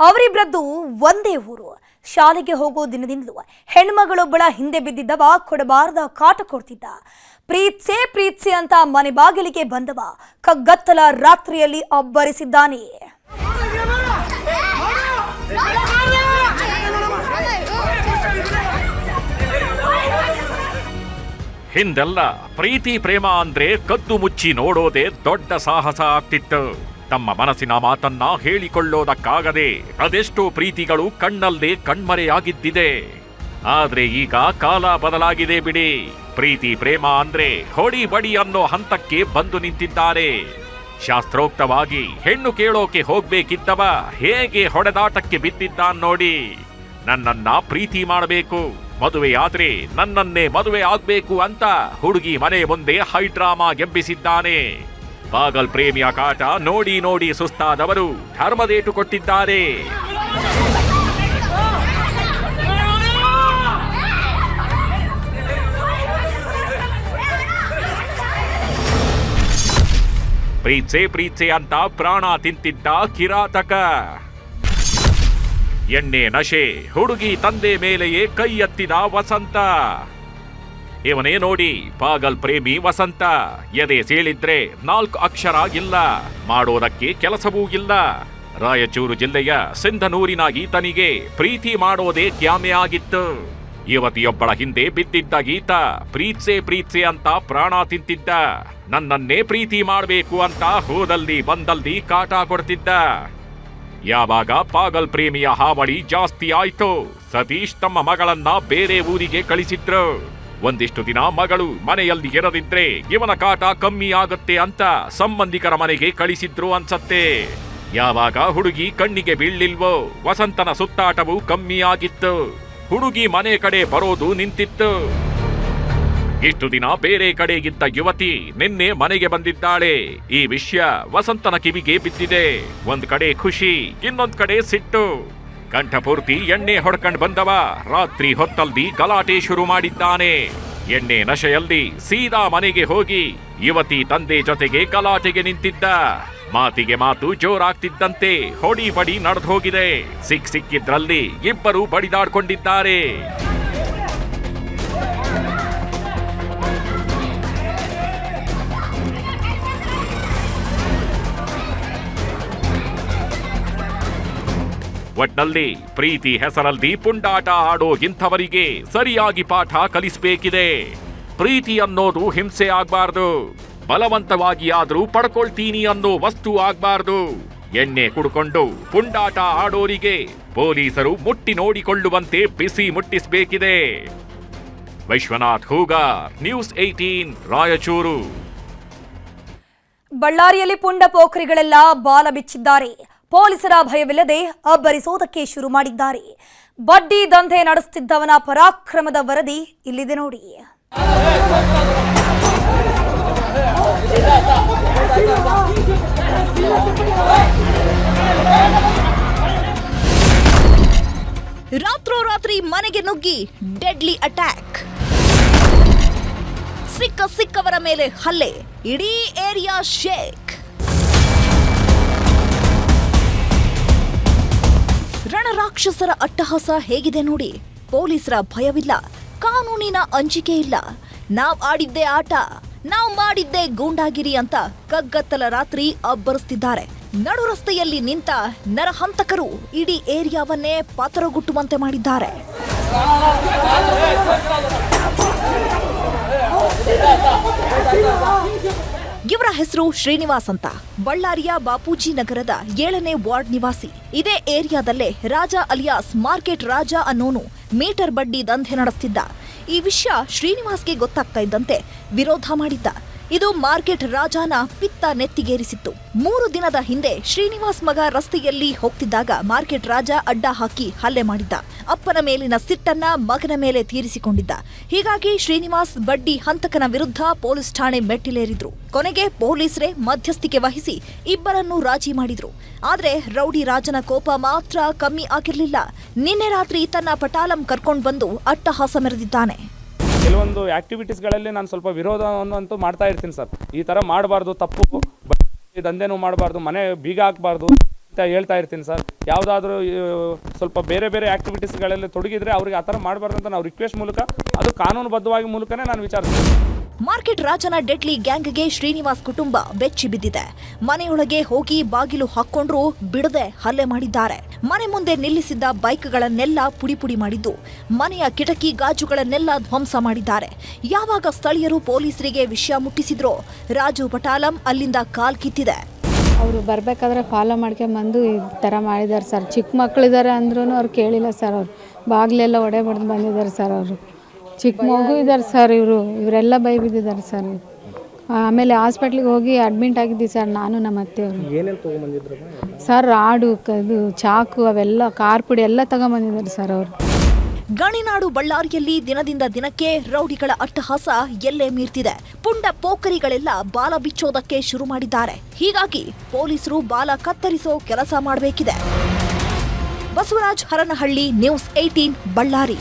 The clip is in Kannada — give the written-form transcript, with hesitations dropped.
ಅವರಿಬ್ಬರದ್ದು ಒಂದೇ ಊರು. ಶಾಲೆಗೆ ಹೋಗೋ ದಿನದಿಂದಲೂ ಹೆಣ್ಮಗಳೊಬ್ಬಳ ಹಿಂದೆ ಬಿದ್ದಿದ್ದವ ಕೊಡಬಾರದ ಕಾಟ ಕೊಡ್ತಿದ್ದ. ಪ್ರೀತ್ಸೆ ಅಂತ ಮನೆ ಬಾಗಿಲಿಗೆ ಬಂದವ ಕಗ್ಗತ್ತಲ ರಾತ್ರಿಯಲ್ಲಿ ಅಬ್ಬರಿಸಿದ್ದಾನೆ. ಹಿಂದೆಲ್ಲ ಪ್ರೀತಿ ಪ್ರೇಮ ಅಂದ್ರೆ ಕದ್ದು ಮುಚ್ಚಿ ನೋಡೋದೇ ದೊಡ್ಡ ಸಾಹಸ ಆಗ್ತಿತ್ತು. ತಮ್ಮ ಮನಸ್ಸಿನ ಮಾತನ್ನ ಹೇಳಿಕೊಳ್ಳೋದಕ್ಕಾಗದೆ ಅದೆಷ್ಟೋ ಪ್ರೀತಿಗಳು ಕಣ್ಣಲ್ಲೇ ಕಣ್ಮರೆಯಾಗಿದ್ದಿದೆ. ಆದ್ರೆ ಈಗ ಕಾಲ ಬದಲಾಗಿದೆ ಬಿಡಿ. ಪ್ರೀತಿ ಪ್ರೇಮ ಅಂದ್ರೆ ಹೊಡಿ ಬಡಿ ಅನ್ನೋ ಹಂತಕ್ಕೆ ಬಂದು ನಿಂತಿದ್ದಾರೆ. ಶಾಸ್ತ್ರೋಕ್ತವಾಗಿ ಹೆಣ್ಣು ಕೇಳೋಕೆ ಹೋಗ್ಬೇಕಿದ್ದವ ಹೇಗೆ ಹೊಡೆದಾಟಕ್ಕೆ ಬಿದ್ದಿದ್ದಾನ್ ನೋಡಿ. ನನ್ನನ್ನ ಪ್ರೀತಿ ಮಾಡಬೇಕು, ಮದುವೆಯಾದ್ರೆ ನನ್ನನ್ನೇ ಮದುವೆ ಆಗ್ಬೇಕು ಅಂತ ಹುಡುಗಿ ಮನೆ ಮುಂದೆ ಹೈಡ್ರಾಮಾ ಎಬ್ಬಿಸಿದ್ದಾನೆ. ಪಾಗಲ್ ಪ್ರೇಮಿಯ ಕಾಟ ನೋಡಿ ನೋಡಿ ಸುಸ್ತಾದವರು ಧರ್ಮದೇಟು ಕೊಟ್ಟಿದ್ದಾರೆ. ಪ್ರೀತ್ಸೆ ಅಂತ ಪ್ರಾಣ ತಿಂತಿದ್ದ ಕಿರಾತಕ. ಎಣ್ಣೆ ನಶೆ ಹುಡುಗಿ ತಂದೆ ಮೇಲೆಯೇ ಕೈ ಎತ್ತಿದ ವಸಂತ. ಇವನೇ ನೋಡಿ ಪಾಗಲ್ ಪ್ರೇಮಿ ವಸಂತ. ಎದೆ ಸೇಳಿದ್ರೆ 4 ಅಕ್ಷರ ಇಲ್ಲ, ಮಾಡೋದಕ್ಕೆ ಕೆಲಸವೂ ಇಲ್ಲ. ರಾಯಚೂರು ಜಿಲ್ಲೆಯ ಸಿಂಧನೂರಿನ ಈತನಿಗೆ ಪ್ರೀತಿ ಮಾಡೋದೇ ಕ್ಯಾಮೆ ಆಗಿತ್ತು. ಯುವತಿಯೊಬ್ಬಳ ಹಿಂದೆ ಬಿದ್ದಿದ್ದ ಈತ ಪ್ರೀತ್ಸೆ ಅಂತ ಪ್ರಾಣ ತಿಂತಿದ್ದ. ನನ್ನನ್ನೇ ಪ್ರೀತಿ ಮಾಡಬೇಕು ಅಂತ ಹೋದಲ್ಲಿ ಬಂದಲ್ಲಿ ಕಾಟ ಕೊಡ್ತಿದ್ದ. ಯಾವಾಗ ಪಾಗಲ್ ಪ್ರೇಮಿಯ ಹಾವಳಿ ಜಾಸ್ತಿ ಆಯ್ತು, ಸತೀಶ್ ತಮ್ಮ ಮಗಳನ್ನ ಬೇರೆ ಊರಿಗೆ ಕಳಿಸಿದ್ರು. ಒಂದಿಷ್ಟು ದಿನ ಮಗಳು ಮನೆಯಲ್ಲಿ ಇರದಿದ್ರೆ ಇವನ ಕಾಟ ಕಮ್ಮಿ ಆಗತ್ತೆ ಅಂತ ಸಂಬಂಧಿಕರ ಮನೆಗೆ ಕಳಿಸಿದ್ರು ಅನ್ಸತ್ತೆ. ಯಾವಾಗ ಹುಡುಗಿ ಕಣ್ಣಿಗೆ ಬೀಳ್ಲಿಲ್ವೋ ವಸಂತನ ಸುತ್ತಾಟವು ಕಮ್ಮಿ ಆಗಿತ್ತು. ಹುಡುಗಿ ಮನೆ ಕಡೆ ಬರೋದು ನಿಂತಿತ್ತು. ಇಷ್ಟು ದಿನ ಬೇರೆ ಕಡೆ ಇದ್ದ ಯುವತಿ ನಿನ್ನೆ ಮನೆಗೆ ಬಂದಿದ್ದಾಳೆ. ಈ ವಿಷಯ ವಸಂತನ ಕಿವಿಗೆ ಬಿದ್ದಿದೆ. ಒಂದ್ ಕಡೆ ಖುಷಿ, ಇನ್ನೊಂದ್ ಕಡೆ ಸಿಟ್ಟು. ಕಂಠಪೂರ್ತಿ ಎಣ್ಣೆ ಹೊಡ್ಕೊಂಡ್ ಬಂದವ ರಾತ್ರಿ ಹೊತ್ತಲ್ಲಿ ಗಲಾಟೆ ಶುರು ಮಾಡಿದ್ದಾನೆ. ಎಣ್ಣೆ ನಶೆಯಲ್ಲಿ ಸೀದಾ ಮನೆಗೆ ಹೋಗಿ ಯುವತಿ ತಂದೆ ಜೊತೆಗೆ ಗಲಾಟೆಗೆ ನಿಂತಿದ್ದ. ಮಾತಿಗೆ ಮಾತು ಜೋರಾಗ್ತಿದ್ದಂತೆ ಹೊಡಿ ಬಡಿ ನಡೆದು ಹೋಗಿದೆ. ಸಿಕ್ಕಿದ್ರಲ್ಲಿ ಇಬ್ಬರು ಬಡಿದಾಡ್ಕೊಂಡಿದ್ದಾರೆ. ಒಟ್ನಲ್ಲಿ ಪ್ರೀತಿ ಹೆಸರಲ್ಲಿ ಪುಂಡಾಟ ಆಡೋ ಇಂಥವರಿಗೆ ಸರಿಯಾಗಿ ಪಾಠ ಕಲಿಸಬೇಕಿದೆ. ಪ್ರೀತಿ ಅನ್ನೋದು ಹಿಂಸೆ ಆಗ್ಬಾರ್ದು. ಬಲವಂತವಾಗಿ ಆದ್ರೂ ಪಡ್ಕೊಳ್ತೀನಿ ಅನ್ನೋ ವಸ್ತು ಆಗ್ಬಾರ್ದು. ಎಣ್ಣೆ ಕುಡ್ಕೊಂಡು ಪುಂಡಾಟ ಆಡೋರಿಗೆ ಪೊಲೀಸರು ಮುಟ್ಟಿ ನೋಡಿಕೊಳ್ಳುವಂತೆ ಬಿಸಿ ಮುಟ್ಟಿಸಬೇಕಿದೆ. ವಿಶ್ವನಾಥ್ ಹೂಗಾರ್, ನ್ಯೂಸ್ 18 ರಾಯಚೂರು. ಬಳ್ಳಾರಿಯಲ್ಲಿ ಪುಂಡ ಪೋಖರಿಗಳೆಲ್ಲ ಬಾಲ ಬಿಚ್ಚಿದ್ದಾರೆ. ಪೊಲೀಸರ ಭಯವಿಲ್ಲದೆ ಅಬ್ಬರಿಸೋದಕ್ಕೆ ಶುರು ಮಾಡಿದ್ದಾರೆ. ಬಡ್ಡಿ ದಂಧೆ ನಡೆಸುತ್ತಿದ್ದವನ ಪರಾಕ್ರಮದ ವರದಿ ಇಲ್ಲಿದೆ ನೋಡಿ. ರಾತ್ರೋರಾತ್ರಿ ಮನೆಗೆ ನುಗ್ಗಿ ಡೆಡ್ಲಿ ಅಟ್ಯಾಕ್. ಸಿಕ್ಕವರ ಮೇಲೆ ಹಲ್ಲೆ, ಇಡೀ ಏರಿಯಾ ಶೇಕ್. ರಣರಾಕ್ಷಸರ ಅಟ್ಟಹಾಸ ಹೇಗಿದೆ ನೋಡಿ. ಪೊಲೀಸರ ಭಯವಿಲ್ಲ, ಕಾನೂನಿನ ಅಂಜಿಕೆ ಇಲ್ಲ. ನಾವ್ ಆಡಿದ್ದೇ ಆಟ, ನಾವ್ ಮಾಡಿದ್ದೇ ಗೂಂಡಾಗಿರಿ ಅಂತ ಕಗ್ಗತ್ತಲ ರಾತ್ರಿ ಅಬ್ಬರಿಸ್ತಿದ್ದಾರೆ. ನಡು ರಸ್ತೆಯಲ್ಲಿ ನಿಂತ ನರಹಂತಕರು ಇಡೀ ಏರಿಯಾವನ್ನೇ ಪಾತರಗುಟ್ಟುವಂತೆ ಮಾಡಿದ್ದಾರೆ. ಇವರ ಹೆಸರು ಶ್ರೀನಿವಾಸ್ ಅಂತ. ಬಳ್ಳಾರಿಯ ಬಾಪೂಜಿ ನಗರದ 7ನೇ ವಾರ್ಡ್ ನಿವಾಸಿ. ಇದೇ ಏರಿಯಾದಲ್ಲೇ ರಾಜ ಅಲಿಯಾಸ್ ಮಾರ್ಕೆಟ್ ರಾಜ ಅನ್ನೋನು ಮೀಟರ್ ಬಡ್ಡಿ ದಂಧೆ ನಡೆಸ್ತಿದ್ದ. ಈ ವಿಷಯ ಶ್ರೀನಿವಾಸ್ಗೆ ಗೊತ್ತಾಗ್ತಾ ಇದ್ದಂತೆ ವಿರೋಧ ಮಾಡಿದ್ದ. ಇದು ಮಾರ್ಕೆಟ್ ರಾಜನ ಪಿತ್ತ ನೆತ್ತಿಗೇರಿಸಿತ್ತು. 3 ದಿನದ ಹಿಂದೆ ಶ್ರೀನಿವಾಸ್ ಮಗ ರಸ್ತೆಯಲ್ಲಿ ಹೋಗ್ತಿದ್ದಾಗ ಮಾರ್ಕೆಟ್ ರಾಜ ಅಡ್ಡ ಹಾಕಿ ಹಲ್ಲೆ ಮಾಡಿದ್ದ. ಅಪ್ಪನ ಮೇಲಿನ ಸಿಟ್ಟನ್ನ ಮಗನ ಮೇಲೆ ತೀರಿಸಿಕೊಂಡಿದ್ದ. ಹೀಗಾಗಿ ಶ್ರೀನಿವಾಸ್ ಬಡ್ಡಿ ಹಂತಕನ ವಿರುದ್ಧ ಪೊಲೀಸ್ ಠಾಣೆ ಮೆಟ್ಟಿಲೇರಿದ್ರು. ಕೊನೆಗೆ ಪೊಲೀಸರೇ ಮಧ್ಯಸ್ಥಿಕೆ ವಹಿಸಿ ಇಬ್ಬರನ್ನು ರಾಜಿ ಮಾಡಿದ್ರು. ಆದ್ರೆ ರೌಡಿ ರಾಜನ ಕೋಪ ಮಾತ್ರ ಕಮ್ಮಿ ಆಗಿರ್ಲಿಲ್ಲ. ನಿನ್ನೆ ರಾತ್ರಿ ತನ್ನ ಪಟಾಲಂ ಕರ್ಕೊಂಡು ಬಂದು ಅಟ್ಟಹಾಸ ಮೆರೆದಿದ್ದಾನೆ. ಕೆಲವೊಂದು ಆಕ್ಟಿವಿಟೀಸ್ಗಳಲ್ಲಿ ನಾನು ಸ್ವಲ್ಪ ವಿರೋಧವನ್ನು ಮಾಡ್ತಾ ಇರ್ತೀನಿ ಸರ್. ಈ ಥರ ಮಾಡಬಾರ್ದು, ತಪ್ಪು. ದಂಧೆನೂ ಮಾಡಬಾರ್ದು, ಮನೆ ಬೀಗ ಹಾಕಬಾರ್ದು, ಅಂತ ಹೇಳ್ತಾ ಇರ್ತೀನಿ ಸರ್. ಯಾವುದಾದ್ರೂ ಸ್ವಲ್ಪ ಬೇರೆ ಬೇರೆ ಆಕ್ಟಿವಿಟೀಸ್ಗಳಲ್ಲಿ ತೊಡಗಿದ್ರೆ ಅವ್ರಿಗೆ ಆ ಥರ ಮಾಡಬಾರ್ದು ಅಂತ ನಾವು ರಿಕ್ವೆಸ್ಟ್ ಮೂಲಕ, ಅದು ಕಾನೂನುಬದ್ಧವಾಗಿ ಮೂಲಕನೇ ನಾನು ವಿಚಾರಿಸ್ತೀನಿ. ಮಾರ್ಕೆಟ್ ರಾಜನ ಡೆಡ್ಲಿ ಗ್ಯಾಂಗ್ಗೆ ಶ್ರೀನಿವಾಸ್ ಕುಟುಂಬ ಬೆಚ್ಚಿ ಬಿದ್ದಿದೆ. ಮನೆಯೊಳಗೆ ಹೋಗಿ ಬಾಗಿಲು ಹಾಕ್ಕೊಂಡ್ರೂ ಬಿಡದೆ ಹಲ್ಲೆ ಮಾಡಿದ್ದಾರೆ. ಮನೆ ಮುಂದೆ ನಿಲ್ಲಿಸಿದ್ದ ಬೈಕ್ಗಳನ್ನೆಲ್ಲ ಪುಡಿ ಮಾಡಿದ್ದು, ಮನೆಯ ಕಿಟಕಿ ಗಾಜುಗಳನ್ನೆಲ್ಲ ಧ್ವಂಸ ಮಾಡಿದ್ದಾರೆ. ಯಾವಾಗ ಸ್ಥಳೀಯರು ಪೊಲೀಸರಿಗೆ ವಿಷಯ ಮುಟ್ಟಿಸಿದ್ರೋ ರಾಜು ಪಟಾಲಂ ಅಲ್ಲಿಂದ ಕಾಲ್ ಕಿತ್ತಿದೆ. ಅವರು ಬರಬೇಕಾದ್ರೆ ಫಾಲೋ ಮಾಡ್ಕೊಂಬಂದು ಈ ಥರ ಮಾಡಿದ್ದಾರೆ ಸರ್. ಚಿಕ್ಕ ಮಕ್ಕಳಿದ್ದಾರೆ ಅಂದ್ರೂ ಅವ್ರು ಕೇಳಿಲ್ಲ ಸರ್. ಅವ್ರು ಬಾಗಿಲೆಲ್ಲ ಒಡೆ ಬಡ್ದು ಬಂದಿದ್ದಾರೆ ಸರ್. ಅವರು ಚಿಕ್ಕ ಮಗು ಇದ್ದಾರೆ ಸರ್. ಇವರೆಲ್ಲ ಬೈ ಬಿದ್ದಿದ್ದಾರೆ ಸರ್. ಆಮೇಲೆ ಹಾಸ್ಪಿಟ್ಲಿಗೆ ಹೋಗಿ ಅಡ್ಮಿಂಟ್ ಆಗಿದ್ದೀವಿ ಸರ್, ನಾನು ನಮ್ಮ ಅತ್ತೆಯವರು. ಸರ್ ರಾಡು, ಇದು ಚಾಕು, ಅವೆಲ್ಲ ಕಾರ್ ಪುಡಿ ಎಲ್ಲ ತಗೊಂಬಂದಿದ್ದಾರೆ ಸರ್ ಅವರು. ಗಣಿನಾಡು ಬಳ್ಳಾರಿಯಲ್ಲಿ ದಿನದಿಂದ ದಿನಕ್ಕೆ ರೌಡಿಗಳ ಅಟ್ಟಹಾಸ ಎಲ್ಲೇ ಮೀರ್ತಿದೆ. ಪುಂಡ ಪೋಖರಿಗಳೆಲ್ಲ ಬಾಲ ಬಿಚ್ಚೋದಕ್ಕೆ ಶುರು ಮಾಡಿದ್ದಾರೆ. ಹೀಗಾಗಿ ಪೊಲೀಸರು ಬಾಲ ಕತ್ತರಿಸೋ ಕೆಲಸ ಮಾಡಬೇಕಿದೆ. ಬಸವರಾಜ್ ಹರನಹಳ್ಳಿ, ನ್ಯೂಸ್ 18 ಬಳ್ಳಾರಿ.